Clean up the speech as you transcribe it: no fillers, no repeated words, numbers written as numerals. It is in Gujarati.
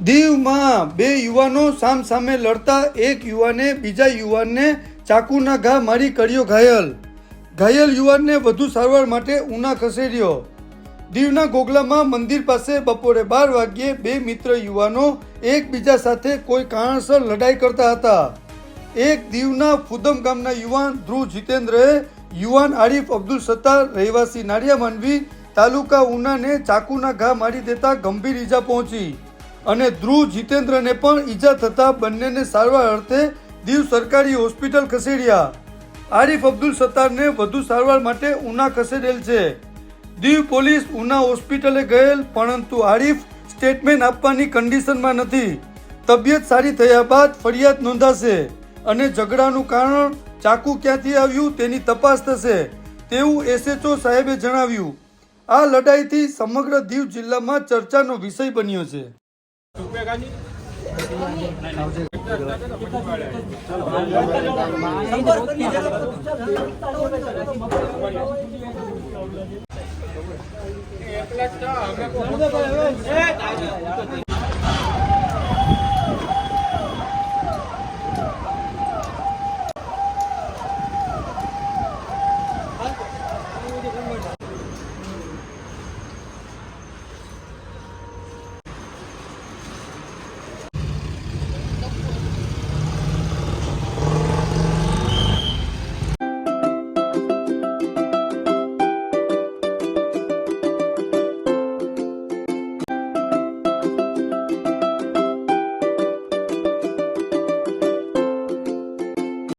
દીવમાં બે યુવાનો સામસામે લડતા એક યુવાને બીજા યુવાનને ચાકુના ઘા મારી કર્યો ઘાયલ. ઘાયલ યુવાનને વધુ સારવાર માટે ઉના ખસેડ્યો. દીવના ગોગલામાં મંદિર પાસે બપોરે 12 વાગ્યે બે મિત્ર યુવાનો એકબીજા સાથે કોઈ કારણસર લડાઈ કરતા હતા. એક દીવના ફુદમ ગામના યુવાન ધ્રુવ જીતેન્દ્રએ યુવાન આરિફ અબ્દુલ સત્તાર રહેવાસી નાડિયા માંડવી તાલુકા ઉનાને ચાકુના ઘા મારી દેતા ગંભીર ઈજા પહોંચી અને ધ્રુવ જીતેન્દ્રને પણ ઈજા થતા બંનેને સારવાર અર્થે દીવ સરકારી હોસ્પિટલ ખસેડ્યા. આરિફ અબ્દુલ સત્તારને વધુ સારવાર માટે ઉના ખસેડેલ છે. દીવ પોલીસ ઉના હોસ્પિટલે ગયેલ, પરંતુ આરિફ સ્ટેટમેન્ટ આપવાની કન્ડિશનમાં નથી. તબિયત સારી થયા બાદ ફરિયાદ નોંધાશે અને ઝઘડાનું કારણ ચાકુ ક્યાંથી આવ્યું તેની તપાસ થશે તેવું એસએચઓ સાહેબે જણાવ્યું. આ લડાઈથી સમગ્ર દીવ જિલ્લામાં ચર્ચાનો વિષય બન્યો છે.